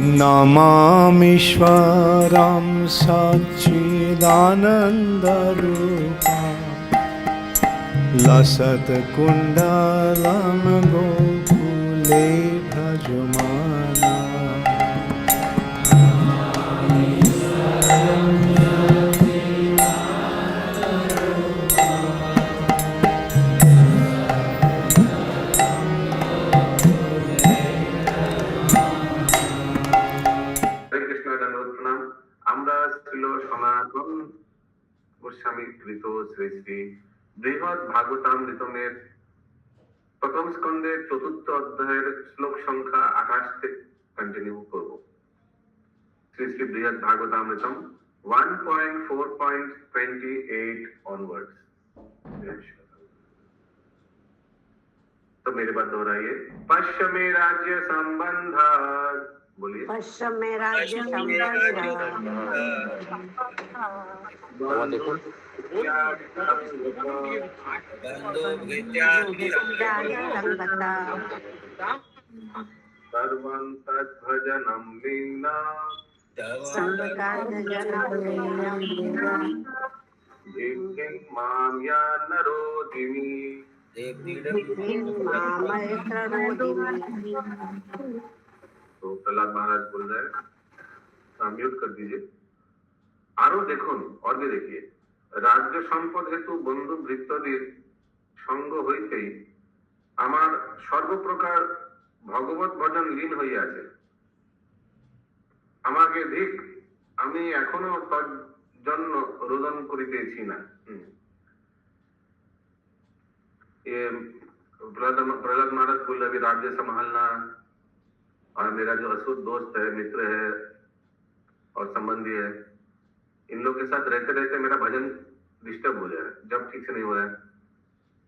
नमामीश्वरं सच्चिदानन्दरूपं लसत्कुण्डलं गोकुले भजमाना। গোস্বামী কৃত শ্রী শ্রী বৃহৎ ভাগবতামৃতমের প্রথম স্কন্ধের চতুর্থ অধ্যায়ের শ্লোক সংখ্যা 28 থেকে কন্টিনিউ করব। শ্রী শ্রী বৃহৎ ভাগবতামৃতম 1.4.28 onwards। तो मेरे बात दोहराइए। पश्चिम में राज्य संबंध, बोलिए। पश्चिम में राज्य संबंध, देखो सर्वं तद्भजनं लीना दिव्यं मां या नरोधिनी। तो प्रहलाद महाराज बोल रहे हैं, म्यूट कर दीजिए। আরো দেখুন, অর্গে দেখিয়ে রাজ্য সম্পদ হেতু বন্ধু ভৃত্যদের সঙ্গ হইতেই আমার সর্বপ্রকার ভগবত ভজন লীন হইয়াছে। আমাকে ধিক, আমি এখনো তদ জন্য রোদন করিতেছি না। ये प्रहलाद महाराज बोल रहे राज्य संभालना और मेरा जो असुर दोस्त है, मित्र है और संबंधी है, इन लोग के साथ रहते रहते मेरा भजन डिस्टर्ब हो जाए, जब ठीक से नहीं हो रहा है,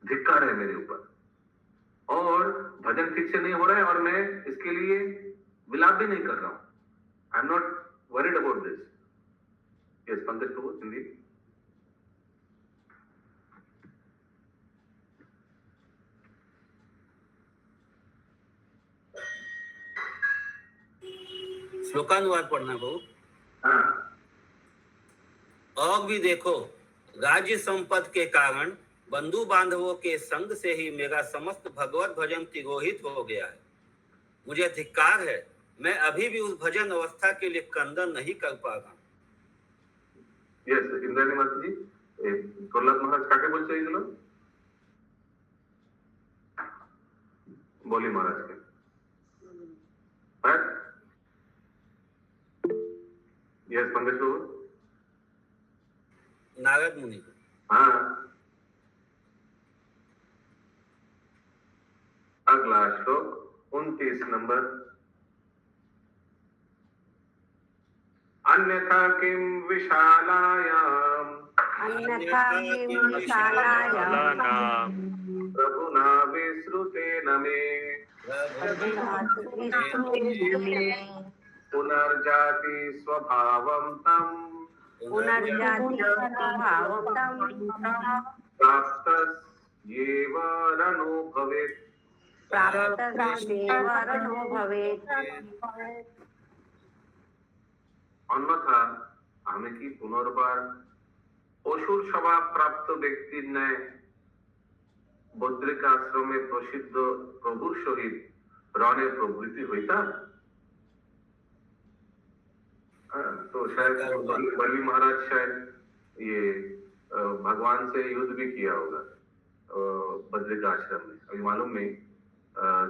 धिक्कार है मेरे ऊपर, और भजन ठीक से नहीं हो रहा है और मैं इसके लिए विलाप भी नहीं कर रहा हूं। I am not worried about this. Yes Pankaj Prabhu, Hindi. श्लोकानुवाद पढ़ना बहु। हाँ। और भी देखो, राज्य संपद के कारण बंधु बांधवों के संग से ही मेरा समस्त भगवत भजन तिरोहित हो गया है। मुझे धिक्कार है, मैं अभी भी उस भजन अवस्था के लिए क्रंदन नहीं कर पा रहा। यस इंद्राणी माता जी, प्रहलाद महाराज काके बोलते हैं लोग? बोली महाराज के यस पंकज प्रभु। नारद मुनि। हाँ, अगला श्लोक 29 नंबर। अन्यथा किं विशालायाम प्रभुना विश्रुतेन मे पुनर्जाति स्वभावं तम् प्राप्तस्येव रणो भवेत्। অন্যথা আমি কি পুনর্বার অসুর স্বভাব প্রাপ্ত ব্যক্তির ন্যায় বদ্রিক আশ্রমে প্রসিদ্ধ প্রভুর সহিত রণে প্রবৃত্তি হইতাম? तो शायद बली महाराज शायद ये भगवान से युद्ध भी किया होगा बद्रिक आश्रम में, अभी मालूम नहीं।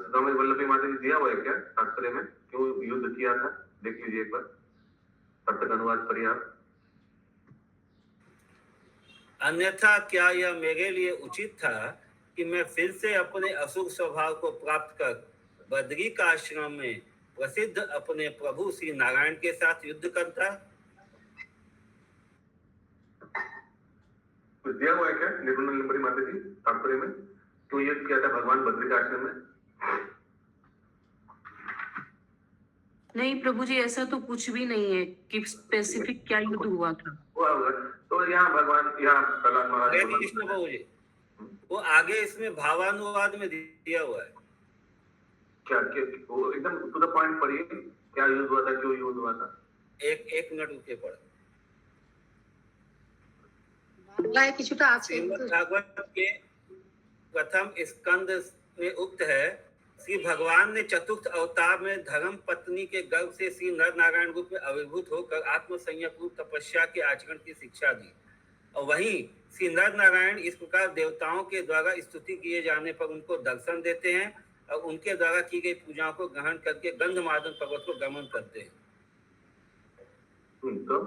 सुदामा वल्लभी माता जी दिया हुआ है क्या तात्पर्य में, क्यों युद्ध किया था? देख लीजिए एक बार, तब तक अनुवाद करिए आप। अन्यथा क्या यह मेरे लिए उचित था कि मैं फिर से अपने असुर स्वभाव को प्राप्त कर बद्रिक आश्रम में प्रसिद्ध अपने प्रभु श्री नारायण के साथ युद्ध करता? दिया हुआ है क्या निर्मला माता जी तात्पर्य में, क्यों युद्ध किया था भगवान बद्रिक आश्रम में? नहीं प्रभु जी, ऐसा तो कुछ भी नहीं है कि स्पेसिफिक क्या युद्ध हुआ था। तो यहाँ भगवान, यहाँ प्रहलाद महाराज कृष्ण प्रभु जी, वो आगे इसमें भावानुवाद में दिया हुआ है। क्या वो एकदम टू द पॉइंट पढ़िए। क्या युद्ध हुआ था, क्यों युद्ध हुआ था? एक मिनट रुके पड़ा। बांग्लाয় কিছুটা আছে श्रीमद् কিন্তু भागवत के प्रथम स्कंद में उक्त है, श्री भगवान ने चतुर्थ अवतार में धर्म पत्नी के गर्भ से श्री नर नारायण रूप में आविर्भूत होकर आत्म संयम तपस्या के आचरण की शिक्षा दी। और वहीं श्री नर नारायण इस प्रकार देवताओं के द्वारा स्तुति किए जाने पर उनको दर्शन देते हैं और उनके द्वारा की गई पूजाओं को ग्रहण करके गंधमादन पर्वत को गमन करते हैं। तो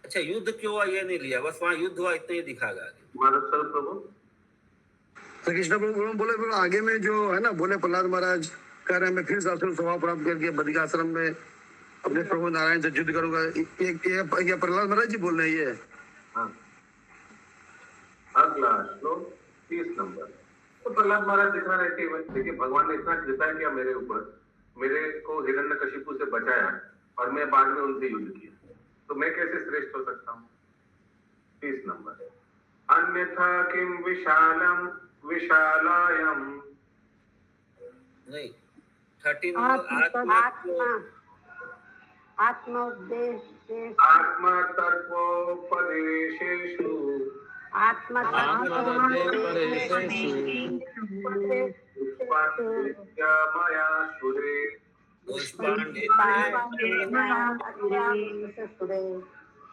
अच्छा, युद्ध क्यों हुआ ये नहीं लिया, बस वहां युद्ध हुआ इतना ही दिखा गया। महाराज सर प्रभु तो कृष्ण प्रभु बोले आगे में जो है ना, बोले प्रहलाद महाराज कह रहे हैं मैं फिर से असुर स्वभाव प्राप्त करके बद्रिकाश्रम में अपने प्रभु नारायण से युद्ध करूंगा। ये प्रहलाद महाराज जी बोल रहे हैं ये। हाँ। अगला श्लोक 30 नंबर। तो प्रहलाद महाराज दिखा रहे थे, देखिए भगवान ने इतना कृपा किया मेरे ऊपर, मेरे को हिरण्यकशिपु से बचाया और मैं बाद में उनसे युद्ध किया, तो मैं कैसे श्रेष्ठ हो सकता हूँ? 30 नंबर। अन्यथा किम विशालम विशालायम, नहीं 13 आत्मोपदेश आत्मा तत्वोपदेशेषु मया सुरे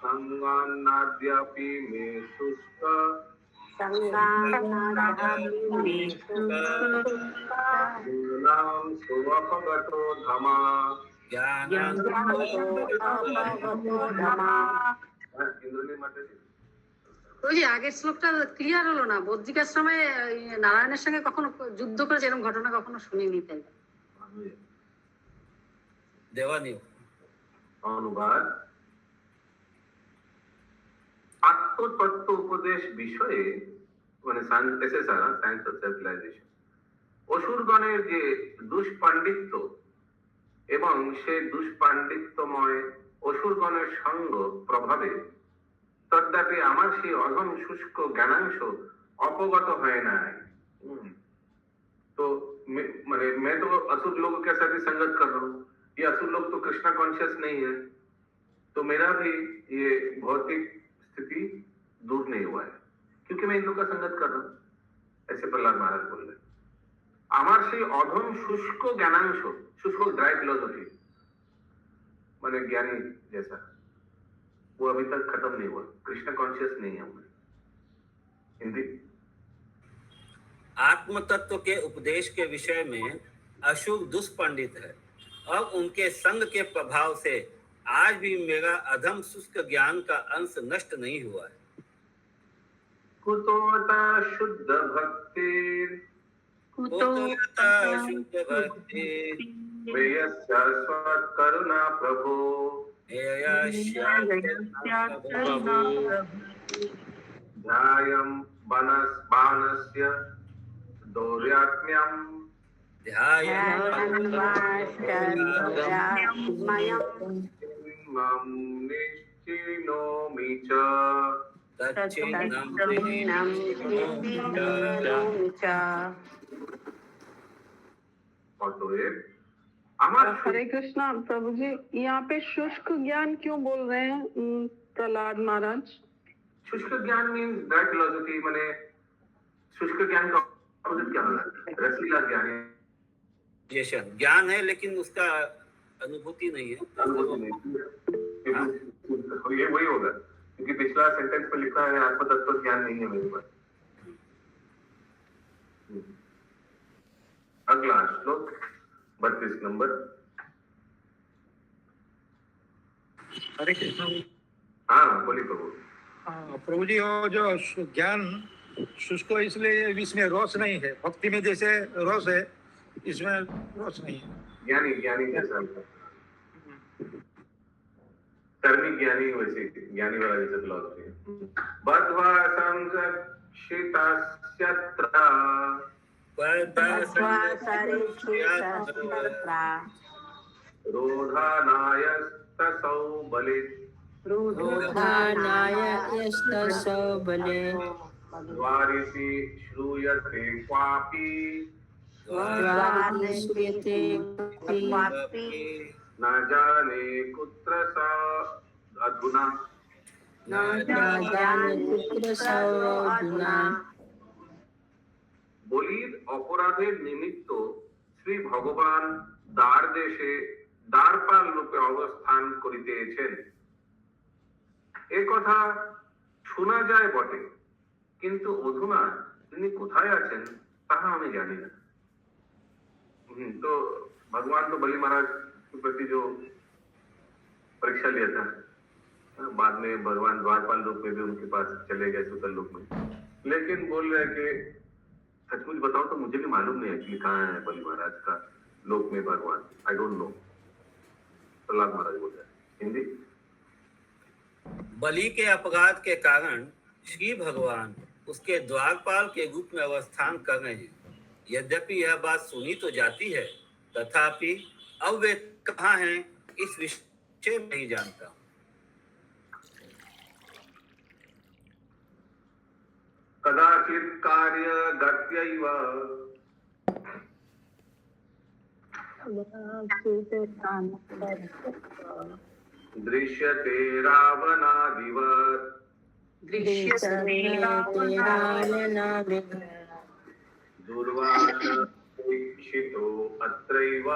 संगान्नाद्यापि मे शुष्क नाम सुवपगतो धमा। इंद्रनी माता जी ওই যে আগের শ্লোকটা ক্লিয়ার হলো না, বদ্রিকাশ্রমে নারায়ণের সঙ্গে কখনো যুদ্ধ করেছে এরকম ঘটনা কখনো শুনিনি তাই। देवानी अनुवाद। আত্মতত্ত্ব উপদেশ বিষয়ে মানে এসএসআর সায়েন্স অফ সিভিলাইজেশন, অসুরগণের যে দুষ্পাণ্ডিত্য এবং সেই দুষ্পাণ্ডিত্যময় অসুরগণের সঙ্গ প্রভাবে তদ্যাপি আমার সেই অধম শুষ্ক জ্ঞানাংশ অপগত হয় নাই। तो मैंने मैं तो असुर लोगों के साथ ही संगत कर रहा हूँ, ये असुर लोग तो कृष्णा कॉन्शियस नहीं है, तो मेरा भी ये भौतिक स्थिति दूर नहीं हुआ है क्योंकि मैं इन लोगों का संगत कर रहा हूँ। ऐसे प्रहलाद महाराज बोल रहे আমার সেই অধম শুষ্ক জ্ঞানাংশ, शुष्क ड्राई फिलोसफी माने ज्ञानी जैसा, वो अभी तक खत्म नहीं हुआ, कृष्ण कॉन्शियस नहीं है। हिंदी। आत्म तत्व के उपदेश के विषय में अशुभ दुष्पंडित है, अब उनके संग के प्रभाव से आज भी मेरा अधम शुष्क ज्ञान का अंश नष्ट नहीं हुआ है। कुतोता शुद्ध भक्ति कुतोता शुद्ध भक्ति शाश्वत करुणा प्रभो ध्यायं बाणस्य दौर्यात्म्यं मम निश्चिनोमि च हरे कृष्णा प्रभु जी, यहाँ पे शुष्क ज्ञान क्यों बोल रहे हैं प्रहलाद महाराज? शुष्क ज्ञान मीन्स ड्राई फिलोसफी, माने शुष्क ज्ञान का ऑपोजिट क्या होगा? रसीला ज्ञान है। ज्ञान है लेकिन उसका अनुभूति नहीं है। ये वही होगा क्योंकि पिछला सेंटेंस में लिखा है आत्म तत्व ज्ञान नहीं है मेरे पास। अगला श्लोक 32 नंबर। हरे कृष्ण। हाँ बोलिए प्रभु। प्रभु जी, वो जो ज्ञान शुष्क इसलिए इसमें रस नहीं है, भक्ति में जैसे रस है इसमें रस नहीं है। ज्ञानी ज्ञानी जैसा कर्मी ज्ञानी, वैसे ज्ञानी वाला जैसे फिलॉसफी है। बद्ध्वा संरक्षितस्यत्र रोधानायस्तसौ बले द्वारिति श्रूयते क्वापि द्वादशेते क्वापि न जाने कुत्र सा अधुना अधुना বলির অপরাধের নিমিত্ত শ্রী ভগবান দ্বার দেশে দ্বারপাল রূপে অবস্থান করিতেছেন এ কথা শোনা যায় বটে, কিন্তু অধুনা তিনি কোথায় আছেন তাহা আমি জানি না। तो भगवान तो बलि महाराज के प्रति जो परीक्षा लिया था, बाद में भगवान द्वारपाल रूप में भी उनके पास चले गए सुतल लोक में, लेकिन बोल रहे कि सचमुच बताओ तो मुझे भी मालूम नहीं एक्चुअली कहाँ है बलि महाराज का लोक में भगवान, आई डोंट नो। प्रहलाद महाराज बोल रहे हैं हिंदी। बलि के अपराध के कारण श्री भगवान उसके द्वारपाल के रूप में अवस्थान कर रहे हैं। यद्यपि यह बात सुनी तो जाती है, तथापि अब वे कहाँ हैं इस विषय में नहीं जानता। कदाचित कार्य गत्यैव दृश्यते रावणादिवत् दुर्वासो अत्रैव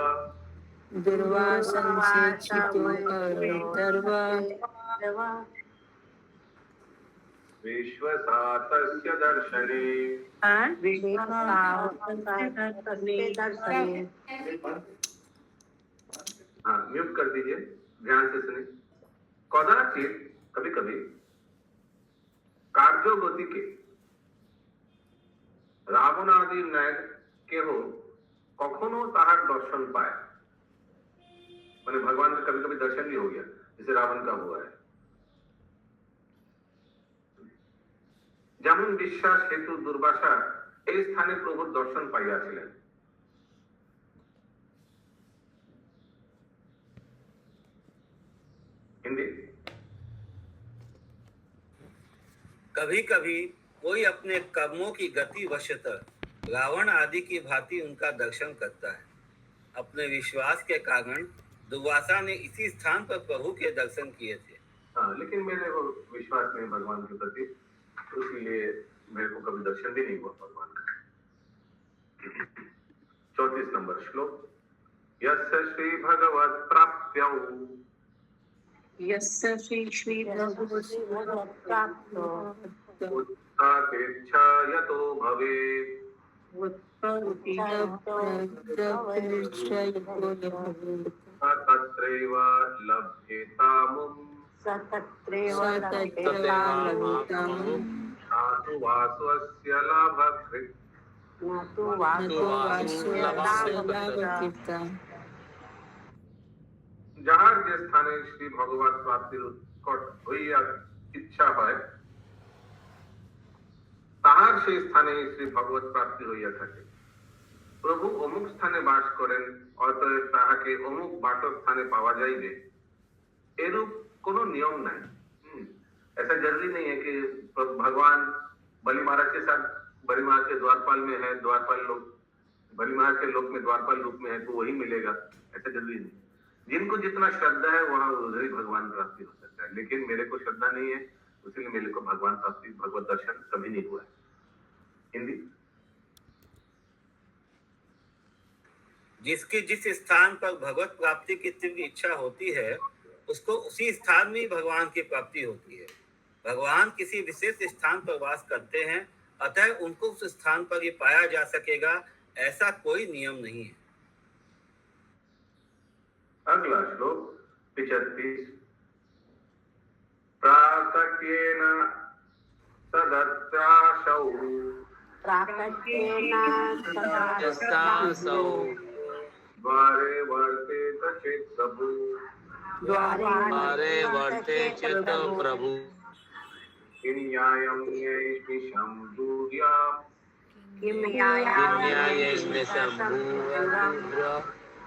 विश्वसातस्य दर्शने। हाँ, म्यूट कर दीजिए, ध्यान से सुनिए। कदाचित कभी कभी कार्योगति के रावण आदि न्याय के हो कखनो ताहार दर्शन पाए, मैंने भगवान का कभी कभी दर्शन भी हो गया जैसे रावण का हुआ है। যেমন বিশ্বাস হেতু দুর্বাসা এই স্থানে প্রভুর দর্শন পাইয়াছিলেন। हिंदी। कभी कभी कोई अपने कर्मों की गति वशतः रावण आदि की भांति उनका दर्शन करता है। अपने विश्वास के कारण दुर्वासा ने इसी स्थान पर प्रभु के दर्शन किए थे। हाँ, लेकिन मेरे को विश्वास नहीं भगवान के प्रति, इसलिए मेरे को कभी दर्शन भी नहीं हुआ भगवान का। 34 नंबर श्लोक। यस्य श्री भगवत प्राप्त्यौ उत्साहेच्छा यतो भवेत् तत्रैव लभ्येतामुम् नातु वासुस्य लाभकृत्। যাহার যে স্থানে শ্রী ভগবত প্রাপ্তির উৎকট হইয়া ইচ্ছা হয় তাহার সেই স্থানে শ্রী ভগবত প্রাপ্তি হইয়া থাকে। প্রভু অমুক স্থানে বাস করেন, অতএব তাহাকে অমুক বাসস্থানে পাওয়া যাইবে, এরূপ কোনো নিয়ম নাই। ऐसा जरूरी नहीं है कि भगवान बलि महाराज के साथ बलि महाराज के द्वारपाल में है, द्वारपाल लोग बलि महाराज के लोक में द्वारपाल रूप में है तो वही मिलेगा, ऐसा जरूरी नहीं। जिनको जितना श्रद्धा है वहां उधर ही भगवान प्राप्ति हो सकता है, लेकिन मेरे को श्रद्धा नहीं है, इसलिए मेरे को भगवान प्राप्ति भगवत दर्शन कभी नहीं हुआ है। हिंदी। जिसकी जिस स्थान पर भगवत प्राप्ति की तीव्र इच्छा होती है उसको उसी स्थान में भगवान की प्राप्ति होती है। भगवान किसी विशेष स्थान पर वास करते हैं, अतः उनको उस स्थान पर ही पाया जा सकेगा, ऐसा कोई नियम नहीं है। अगला श्लोक 35। प्राकट्येन तदत्रासौ द्वारे वर्तेत चेत् प्रभु किं न्यायं न्यैष्मिषं दूर्याम्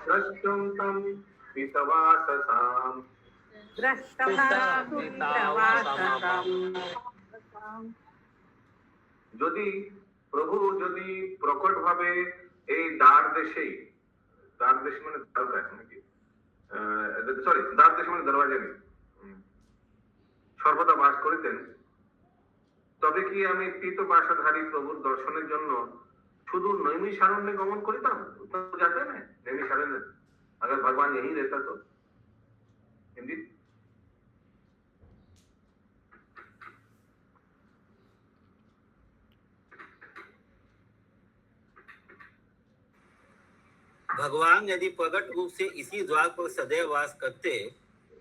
द्रष्टुं तं पितवाससाम्। যদি প্রভু যদি প্রকট ভাবে এই দ্বার দেশেই, দ্বার দেশ মানে দ্বারকা নাকি, সরি দ্বার দেশ মানে দরওয়াজা নেই, সর্বদা বাস করিতেন, তবে কি আমি পীতবাসাধারী প্রভুর দর্শনের জন্য শুধু নৈমিষারণ্যে গমন করিতাম? उत्तर जाते हैं नैमिषारण्य, अगर भगवान यही रहता तो। हिंदी भगवान यदि प्रकट रूप से इसी द्वार पर सदैव वास करते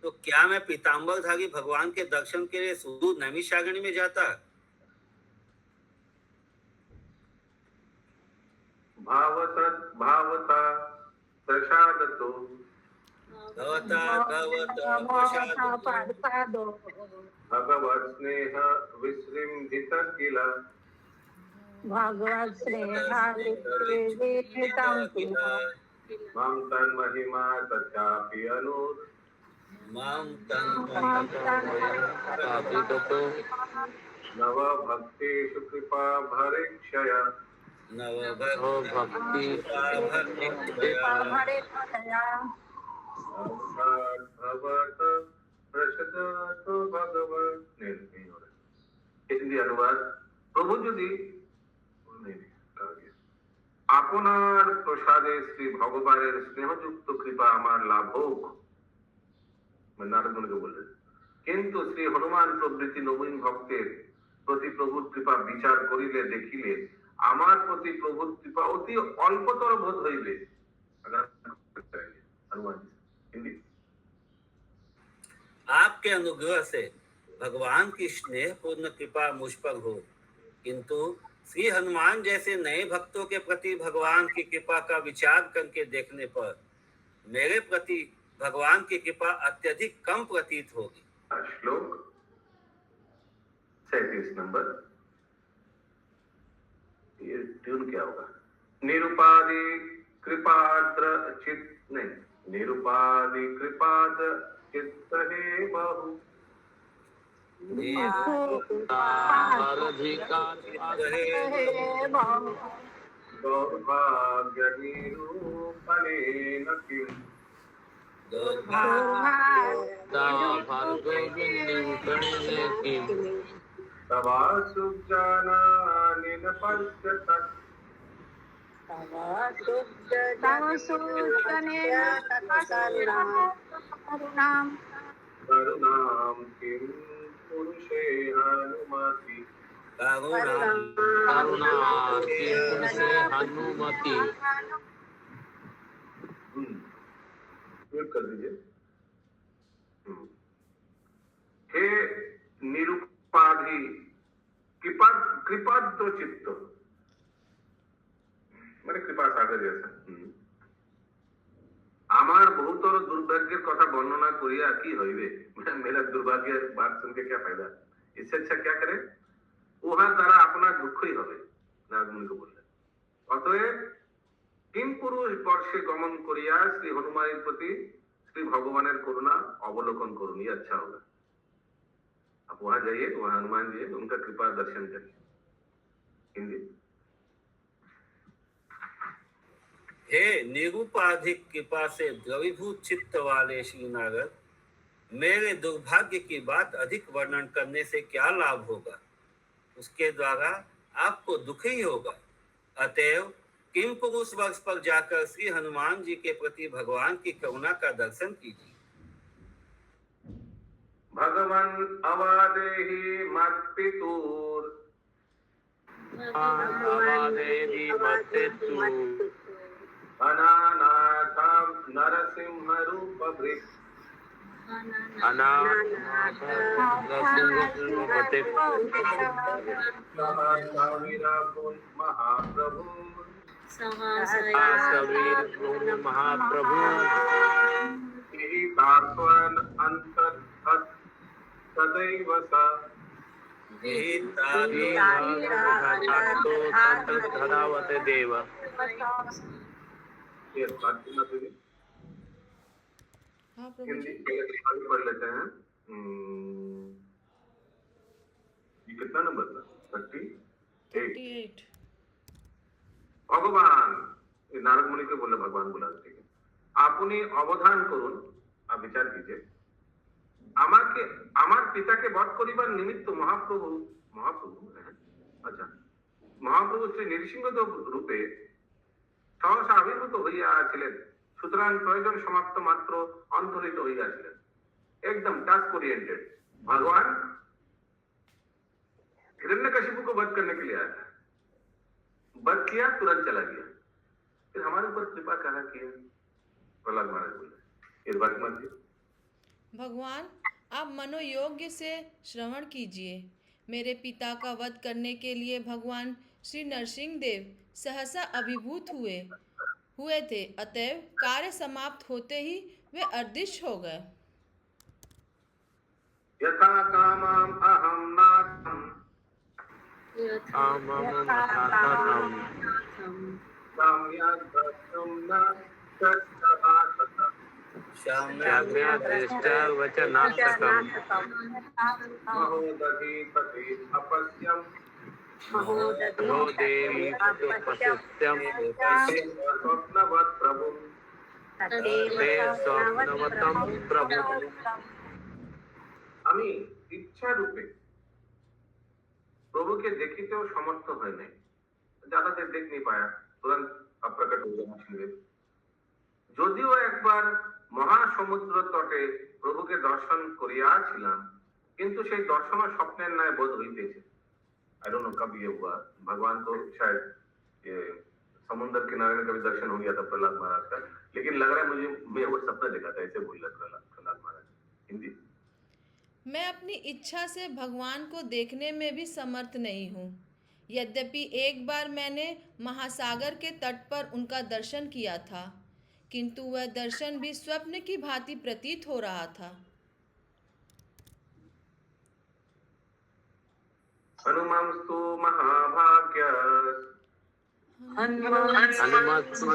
तो क्या मैं पीताम्बरधारी भगवान के दर्शन के लिए सुदूर नैमिषारण्य में जाता? भावता प्रसादतो भवता प्रसादो भगवत स्नेह विसृंभित किल भगवत स्नेहाविष्कृतं किल मां तन् महिमा तथापि अनुर मां तन् नव भक्तेषु कृपा भरेक्षय नव भक्ति भगवत प्रसादतो भगवत। हिंदी अनुवाद। प्रभु যদি আপনার প্রসাদে শ্রী ভগবানের স্নেহযুক্ত কৃপা আমার লাভ হোক, নারদমুনিকে বললেন, কিন্তু শ্রী হনুমান প্রভৃতি নবীন ভক্তের প্রতি প্রভুর কৃপা বিচার করিলে দেখিলে আমার প্রতি প্রভুর কৃপা অতি অল্পতর বোধ হইবে। हनुमान जी हिंदी। आपके अनुग्रह से भगवान की स्नेह पूर्ण कृपा मुझ पर हो, किंतु श्री हनुमान जैसे नए भक्तों के प्रति भगवान की कृपा का विचार करके देखने पर मेरे प्रति भगवान की कृपा अत्यधिक कम प्रतीत होगी। श्लोक 37 नंबर। ये ट्यून क्या होगा? निरुपाधि कृपाद्र चित नहीं, निरुपाधि कृपाद चित्त हे बहु दौर्भाग्य निरूपणेन किम तवा सुजानानि न पश्यतः करुणां किं पुरुषे हनुमति म्यूट कर दीजिए। हे निरुपाधि कृपाद्र चित्त, মানে কৃপা সাগর জেসা, আমার বহুতর দুর্ভাগ্যের কথা বর্ণনা করিয়া কি হইবে? मेरा दुर्भाग्य बात सुन के क्या फायदा? इससे अच्छा क्या करे? উহার দ্বারা আপনার দুঃখই হবে, নারদমুনিকে বললেন। অতএব কিম পুরুষ বর্ষে গমন করিয়া শ্রী হনুমানের প্রতি श्री भगवान करुणा अवलोकन करूँ, ये अच्छा होगा। आप वहां जाइए, वहां हनुमान जी है, उनका कृपा दर्शन करिए। हिंदी। हे निरूपाधिक कृपा से द्रवीभूत चित्त वाले श्री नारद, मेरे दुर्भाग्य की बात अधिक वर्णन करने से क्या लाभ होगा? उसके द्वारा आपको दुख ही होगा। अतएव किम पुरुष वर्ष पर जाकर श्री हनुमान जी के प्रति भगवान की करुणा का दर्शन कीजिए। भगवान अवादेहि मत्पितुर अनानाथं नरसिंह रूप भृत महाप्रभु महाप्रभु अंतर्गत सदैव सा देव। ये फातिमा दीदी हिंदी पढ़ लेते हैं। ये कितना नंबर था? 38। भगवान নারদ মুনিকে বললে ভগবান বললেন ঠিক আছে, আপনি অবধান করুন, বিচার कीजिए, আমাকে আমার পিতাকে বধ করিবার নিমিত্ত মহাপ্রভু হ্যাঁ, আচ্ছা মহাপ্রভু শ্রী নৃসিংহদেব রূপে সহসা আবির্ভূত হইয়াছিলেন, সুতরাং প্রয়োজন সমাপ্ত মাত্র অন্তরিত হইয়াছিলেন। एकदम टास्क ओरिएंटेड भगवान हिरण्यकशिपु को वध करने के लिए आया था, वध किया, तुरंत चला गया, फिर हमारे ऊपर कृपा कहाँ किया? प्रहलाद महाराज बोले ये बात मत दी। भगवान आप मनोयोग्य से श्रवण कीजिए। मेरे पिता का वध करने के लिए भगवान श्री नरसिंह देव सहसा अभिभूत हुए थे, अतएव कार्य समाप्त होते ही वे अदृश्य हो गए। यथा कामम अहम नाथम आममनाथनम काम्याद्भक्तुम न तत्सभासतम शाम्यादृष्टा वचनात्मकम् महोदधीपति अपश्यम हो देवी पश्यत्यं स्वप्नवत् प्रभु ते स्वप्नवतं प्रभु। আমি ইচ্ছা রূপে প্রভুকে দেখিতেও সমর্থ হয় নাই, যাতাতে দেখ नहीं पाया, तुरंत अप्रकट हो गया नरसिंहदेव। যদিও একবার মহাসমুদ্র তটে প্রভুকে দর্শন করিয়াছিলাম, কিন্তু সেই দর্শন স্বপ্নের ন্যায় বোধ হইতেছে। आई डोंट नो कब ये हुआ, भगवान को शायद ये समुद्र किनारे में कभी दर्शन हो गया था प्रहलाद महाराज का, लेकिन लग रहा है मुझे मैं वो सपना देखा था, ऐसे बोल रहा प्रहलाद महाराज। हिंदी मैं अपनी इच्छा से भगवान को देखने में भी समर्थ नहीं हूँ। यद्यपि एक बार मैंने महासागर के तट पर उनका दर्शन किया था, किंतु वह दर्शन भी स्वप्न की भांति प्रतीत हो रहा था। हनुमांस्तु महाभाग्य हनुमत्सु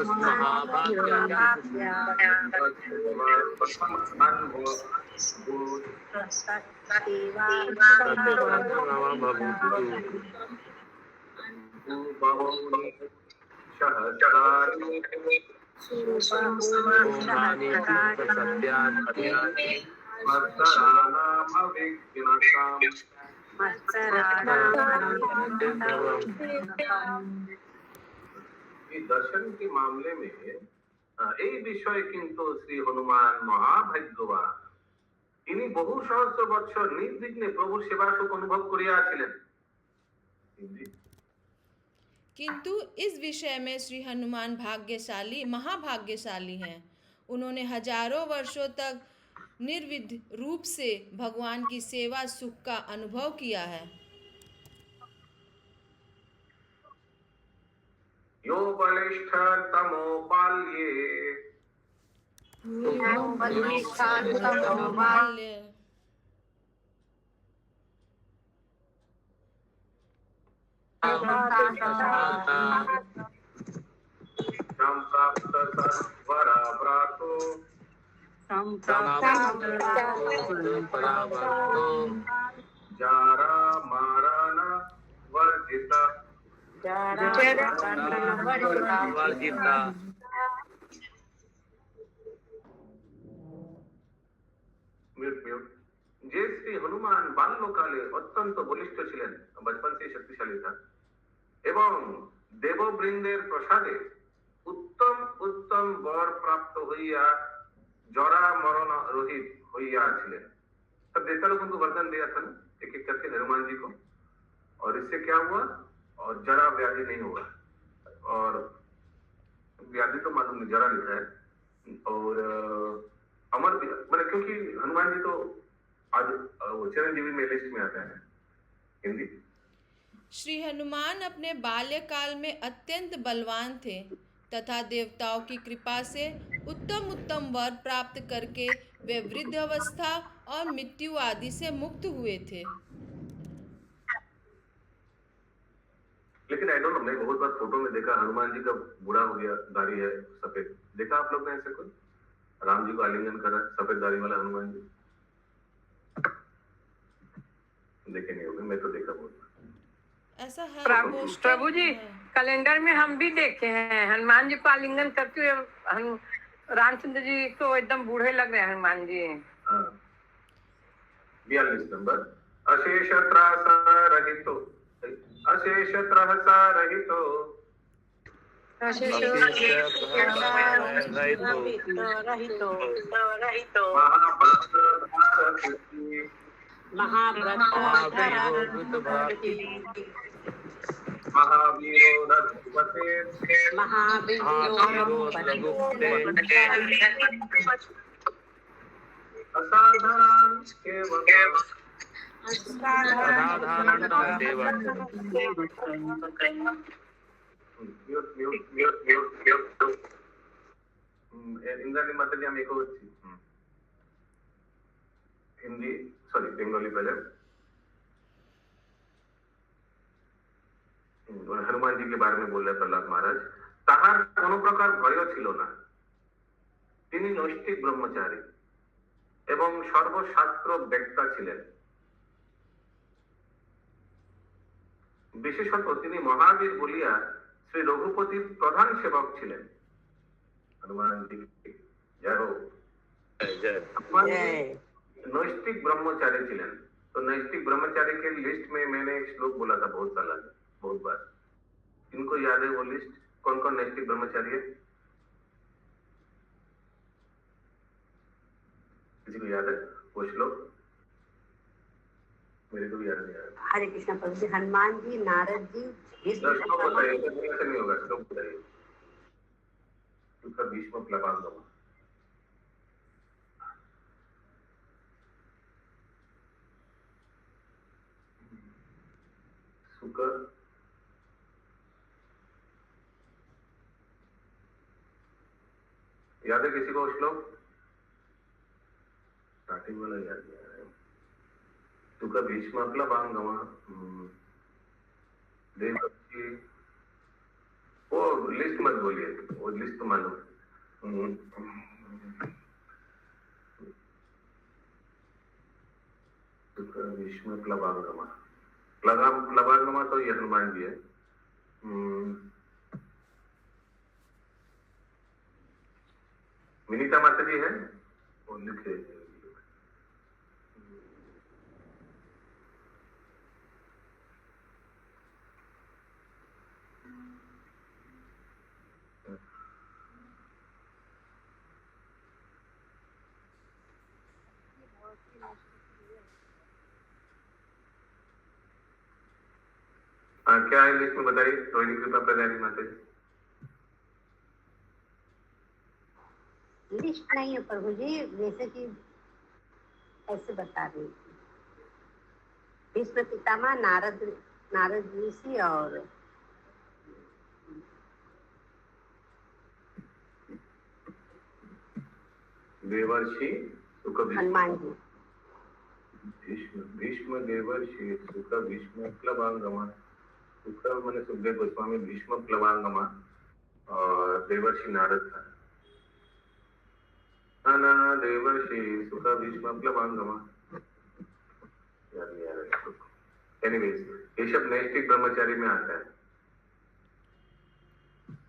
दर्शन के मामले में এই বিষয়ে কিন্তু শ্রী হনুমান মহাভাগ্যবান। তিনি বহু সহস্র বছর নির্বিঘ্নে প্রভুর সেবা সুখ অনুভব করিয়াছিলেন। किंतु इस विषय में श्री हनुमान महाभाग्यशाली हैं। उन्होंने हजारों वर्षों तक निर्विघ्न रूप से भगवान की सेवा सुख का अनुभव किया है। यो बलिष्ठ तमोपाल्ये जारा मारण वर्जिता वर्जिता যে শ্রী হনুমান বাল্যকালে অত্যন্ত বলিষ্ঠ ছিলেন, বচপন से শক্তিশালী था এবং দেববৃন্দের প্রসাদে উত্তম উত্তম বর প্রাপ্ত হইয়া जरा मरण रहित হইয়াছিলেন। सब देवता लोगों को वरदान दिया था ना एक एक करके हनुमान जी को, और इससे क्या हुआ, और जरा व्याधि नहीं हुआ, और व्याधि तो मालूम नहीं, जरा लिखा है, और अमर मैंने क्योंकि हनुमान जी तो आज चिरंजीवी में लिस्ट में आता है। हिंदी श्री हनुमान अपने बाल्यकाल में अत्यंत बलवान थे तथा देवताओं की कृपा से उत्तम उत्तम वर प्राप्त करके वे वृद्ध अवस्था और मृत्यु आदि से मुक्त हुए थे। लेकिन आई डोंट नो, मैं बहुत बार फोटो में देखा हनुमान जी का बूढ़ा हो गया, दाढ़ी है सफेद, देखा आप लोग ने ऐसे कोई? राम जी को आलिंगन करा सफेद दाढ़ी वाला हनुमान जी, देखे नहीं होंगे, मैं तो देखा बहुत। ऐसा हर प्रभु पोस्टर जी कैलेंडर में हम भी देखे हैं हनुमान जी को आलिंगन करते हुए रामचंद्र जी तो एकदम बूढ़े लग रहे हैं हनुमान जी। 42 नंबर अशेष त्रास रहितो अशेष त्रास रहितो महावीरो रघुपते असाधारण इंद्राणी माता जी हम एक हिंदी सॉरी बेंगली पहले हनुमान जी के बारे में बोल रहे प्रहलाद महाराज ताहार कोनो प्रकार भय छिलो ना তিনি নৈষ্ঠিক ব্রহ্মচারী এবং সর্বশাস্ত্র বেক্তা ছিলেন বিশেষত তিনি মহাবীর বলিয়া শ্রী রঘুপতির প্রধান সেবক ছিলেন हनुमान जी जय हो नैष्ठिक ब्रह्मचारी ছিলেন तो नैष्ठिक ब्रह्मचारी के लिस्ट में मैंने एक श्लोक बोला था बहुत साल बहुत बार इनको याद है वो लिस्ट कौन कौन नैष्ठिक ब्रह्मचारी है किसी को याद है वो श्लोक मेरे को भी याद नहीं आ रहा हरे कृष्ण प्रभु जी हनुमान जी नारद जी श्लोक बताइए ऐसे नहीं होगा श्लोक बताइए उसका भीष्म प्लवांगम सुकर याद है किसी को श्लोक स्टार्टिंग वाला याद नहीं आ रहा है सुकर भीष्म प्लवांगम देवकी वो लिस्ट मत बोलिए वो लिस्ट तो मालूम भीष्म प्लवांगमा प्लवांगमा तो ये हनुमान जी है विनीता माता जी है वो लिखे क्या है लिस्ट में बताइए रोहिणी कृपा प्रदानी माता जी लिस्ट नहीं है प्रभु जी जैसे कि ऐसे बता रही भीष्म पितामह नारद ऋषि और देवर्षि हनुमान जी भीष्म देवर्षि सुख भीष्म प्लवांगमा सुख मैंने सुखदेव गोस्वामी भीष्म प्लवांगमा और देवर्षि नारद था ना देवर्षि सुख भीष्म प्लवांगमा एनीवेज ये सब नैष्ठिक ब्रह्मचारी में आता है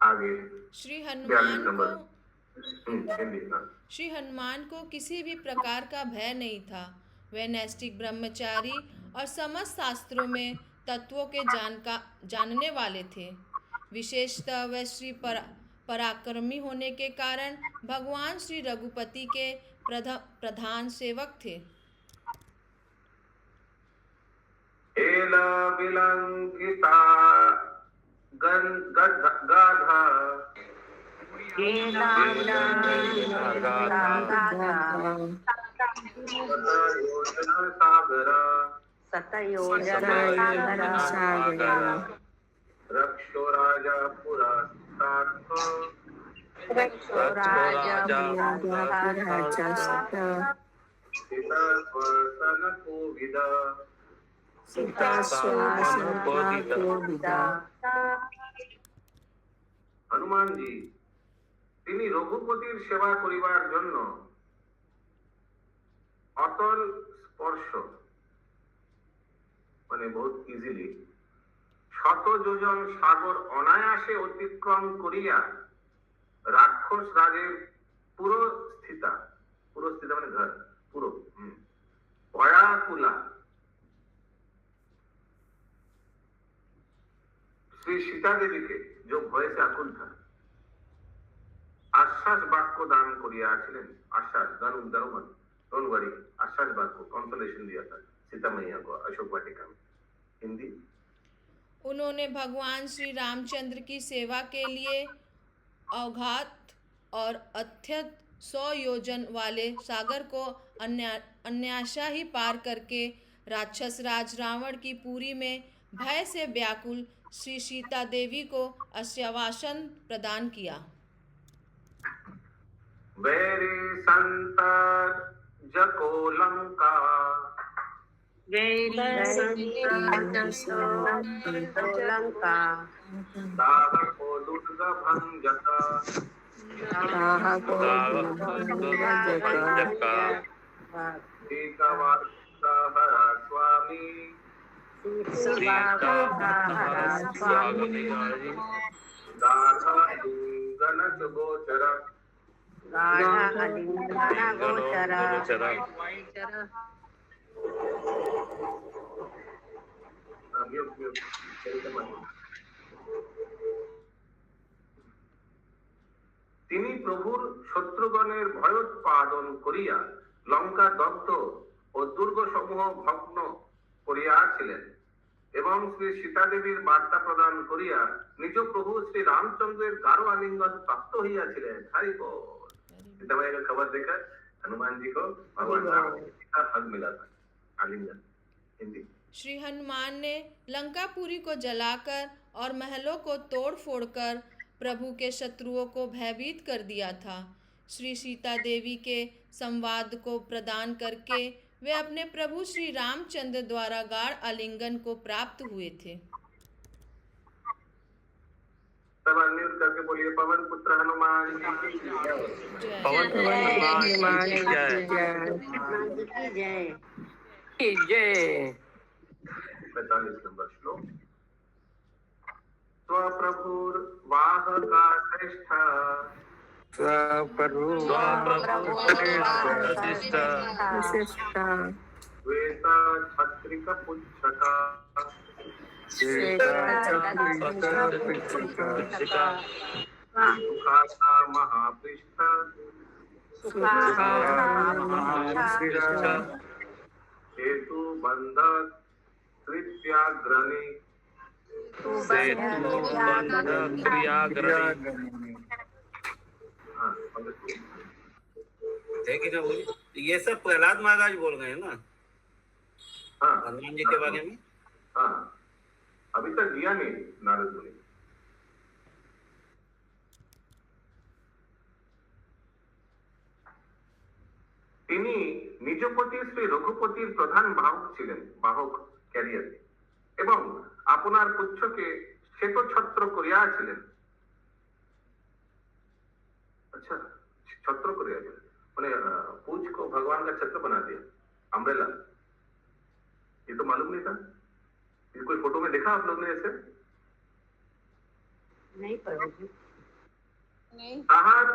आगे श्री 42 हनुमान नंबर को श्री हनुमान को किसी भी प्रकार का भय नहीं था। वे नैष्ठिक ब्रह्मचारी और समस्त शास्त्रों में तत्वों के जानने वाले थे। विशेषतः वे श्री पराक्रमी होने के कारण भगवान श्री रघुपति के प्रधान सेवक थे। एला विलंकिता गाधा सतयोजना सागरा रक्षो राजा पुरास्तात् सीता स्वसन कोविदा हनुमान जी তিনি রঘুপতির সেবা করিবার জন্য অতল স্পর্শ মানে বহুত ইজিলি শত যোজন সাগর অনায়াসে অতিক্রম করিয়া রাক্ষস রাজের পুরো স্থিতা মানে ঘর পুরো ভয়াকুলা श्री सीता देवी के जो भय से आकुल था आश्वास वाक्य दान करियाছিলেন आश्वास डोंट वरी आश्वास वाक्य कंसोलेशन दिया था सीता मैया को अशोक वाटिका में हिंदी उन्होंने भगवान श्री रामचंद्र की सेवा के लिए अवघात और अत्यंत 100 योजन वाले सागर को अन्याशा ही पार करके राक्षस राज रावण की पुरी में भय से व्याकुल श्री सीता देवी को आश्वासन प्रदान किया। वेरी संतर जको लंका दाह को दुर्ग भंजका सीता वार्ता हरा स्वामी তিনি প্রভুর শত্রুগণের ভয়োৎপাদন করিয়া লঙ্কা দগ্ধ ও দুর্গ সমূহ ভগ্ন করিয়াছিলেন এবং শ্রী সীতা দেবীর বার্তা প্রদান করিয়া নিজ প্রভু শ্রী रामचंद्र गाढ़ो आलिंगन प्राप्त होइयाছিলেন। हरि बोल। सीता मैया का खबर देकर हनुमान जी को भगवान राम का हक मिला था आलिंगन। हिंदी श्री हनुमान ने लंकापुरी को जलाकर और महलों को तोड़ फोड़कर प्रभु के शत्रुओं को भयभीत कर दिया था। श्री सीता देवी के संवाद को प्रदान करके वे अपने प्रभु श्री रामचंद्र द्वारा गाढ़ आलिंगन को प्राप्त हुए थे। सब अनम्यूट करके बोलिए पवन पुत्र हनुमान जी की जय। पवन हनुमान की जय। जय 45 नंबर श्लोक स्वप्रभुर वाहका श्रेष्ठा श्वेता छत्रिक पुच्छका सुखासा महापृष्ठ हेतु बंधक कृत्याग्रणी ये सब प्रहलाद महाराज बोल रहे हैं ना हनुमान जी के बारे में। हाँ अभी तक दिया नहीं नारद मुनि। তিনি নিজপতি শ্রী রঘুপতির প্রধান বাহক ছিলেন ক্যারিয়ার এবং আপনার পুচ্ছকে শ্বেতছত্র করিয়াছিলেন। अच्छा छत्र करियाছিলেন মানে पूछ को भगवान का छत्र बना दिया अम्ब्रेला। ये तो मालूम नहीं था। ये कोई फोटो में देखा आप लोग ने ऐसे? नहीं प्रभु जी তাহার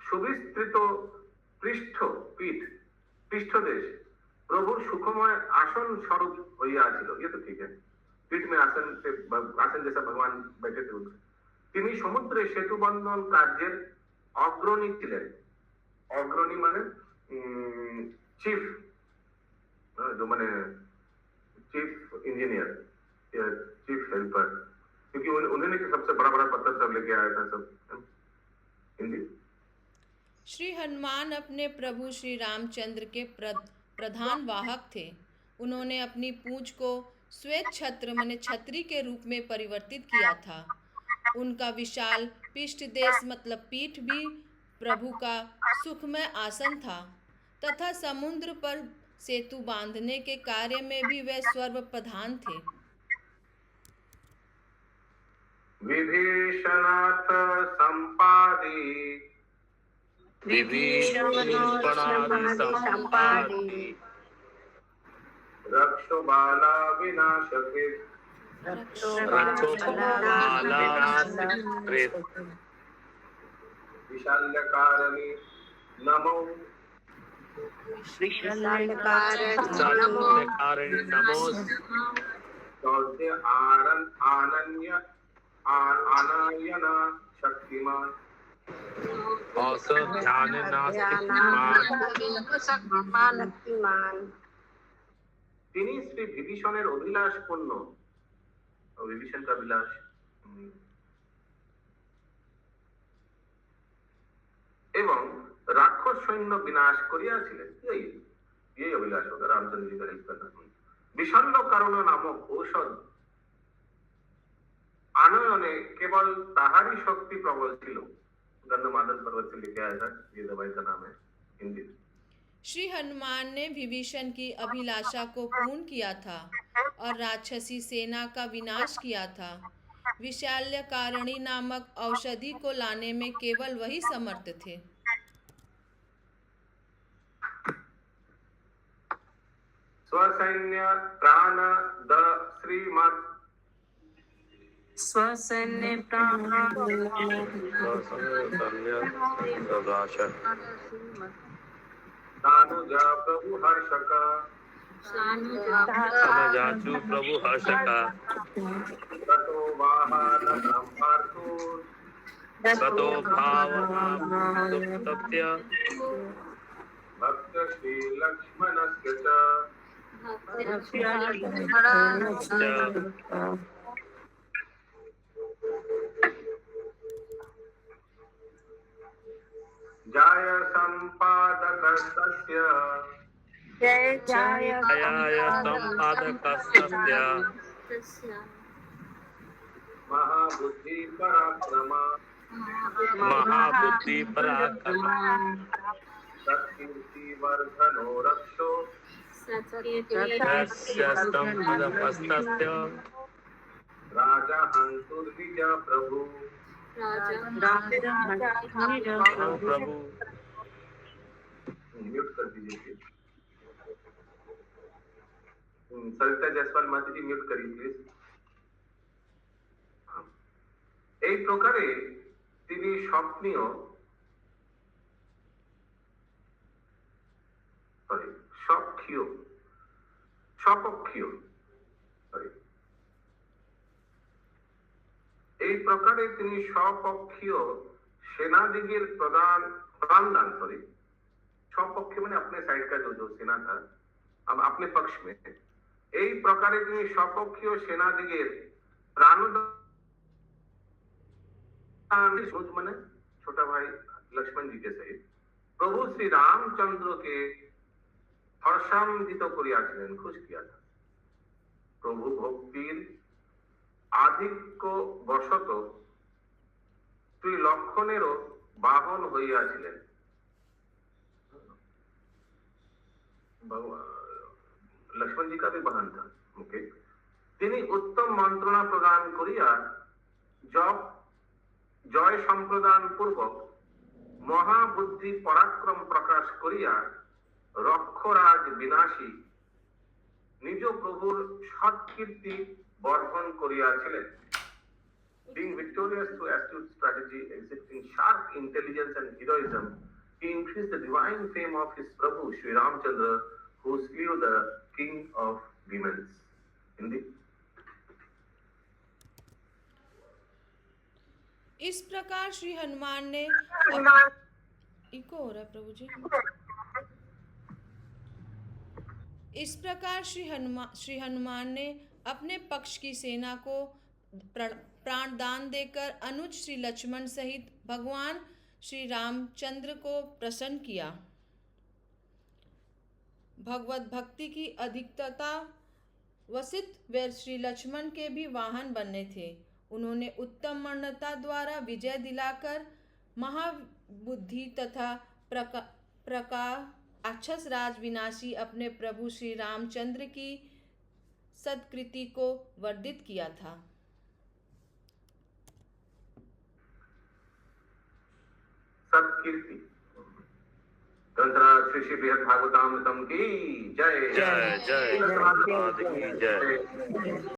সুবিস্তৃত पृष्ठदेश प्रभुर सुखमय आसन स्वरूप হইয়াছিল। ये तो ठीक है पीठ में आसन जैसा भगवान बैठे थे। তিনি সমুদ্রে সেতু বন্ধন কার্যের অগ্রণী ছিলেন। অগ্রণী মানে चीफ जो माने चीफ इंजीनियर या चीफ हेल्पर क्योंकि उन्होंने सबसे बड़ा पत्थर सब लेके आया था सब। हिंदी श्री हनुमान अपने प्रभु श्री रामचंद्र के प्रधान वाहक थे। उन्होंने अपनी पूंछ को श्वेत छत्र माने छतरी के रूप में परिवर्तित किया था। उनका विशाल पृष्ठ देश मतलब पीठ भी प्रभु का सुखमय आसन था तथा समुद्र पर सेतु बांधने के कार्य में भी वे सर्वप्रधान थे। विभीषणाथ संपादी रक्षो बाला विनाशके विशाल्यकारणे नमो विशाल्यकारणे नमो चौथे आनयन शक्तिमान औसत ध्यान नास्तिकमान তিনি শ্রী বিভীষণের অভিলাষ পূর্ণ विभीषण का विलास एवं राक्षस सैन्य विनाश करियाছিলেন यही अभिलाष होगा रामचंद्र जी का एक करना विषण्ण कारण नामक औषध आनयने केवल ताहारी शक्ति प्रबल ছিল गंधमादन पर्वत से लिखा है सर ये दवाई का नाम है हिंदी श्री हनुमान ने विभीषण की अभिलाषा को पूर्ण किया था और राक्षसी सेना का विनाश किया था। विशाल्यकारणी नामक औषधि को लाने में केवल वही समर्थ थे। स्वसैन्य प्राण द श्रीमत स्वसैन्य प्राण तानुजा प्रभु हर्षक समजाचु प्रभु हर्षका ततो वाहन संपार्थो ततो भावनां सत्य भक्त श्री लक्ष्मणस्य च जाय संपादकस्य जयाय संपादकस्य महाबुद्धि पराक्रमा सत्कीर्ति वर्धनो रक्षो यस्य स्तम्भस्तस्य राजा हंसुर्विज प्रभु प्रभु म्यूट कर दीजिए सरिता जायसवाल माता जी म्यूट करिए प्लीज এই প্রকারে তিনি স্বপ্নীয় স্বপক্ষীয় এই প্রকারে তিনি স্বপক্ষীয় सेनादिगेर प्राणदान स्वपक्ष मैंने अपने साइड का जो सेना था अब अपने पक्ष में এই প্রকারে তিনি স্বপক্ষীয় সেনাদিগের प्राणदान मैंने छोटा भाई लक्ष्मण जी के सहित प्रभु श्री रामचंद्र के हर्षान्वित करियाছিলেন खुश किया था प्रभु भक्तिर आधिक्य बशत श्री लक्षणेरो बाहन হইয়াছিলেন लक्ष्मण जी का भी वाहन था ओके তিনি उत्तम मंत्रणा प्रदान करिया जब जय संप्रदान पूर्वक महाबुद्धि पराक्रम प्रकाश करिया रक्षराज विनाशी निज प्रभुर सत्कीर्ति Vardhan करियाছিলেন being victorious through astute strategy exhibiting sharp intelligence and heroism he increased the divine fame of his Prabhu Shri Ramchandra who slew the king of demons Hindi इस प्रकार श्री हनुमान ने इको हो रहा है प्रभु जी इस प्रकार श्री हनुमान ने अपने पक्ष की सेना को प्राणदान देकर अनुज श्री लक्ष्मण सहित भगवान श्री रामचंद्र को प्रसन्न किया भगवत भक्ति की अधिकता वसित वे श्री लक्ष्मण के भी वाहन बनने थे उन्होंने उत्तम मर्णता द्वारा विजय दिलाकर महाबुद्धि तथा राक्षस राज विनाशी अपने प्रभु श्री रामचंद्र की सत्कृति को वर्धित किया था सत्कीर्ति ग्रंथराज श्री बृहद भागवतामृतम की जय जय जय जय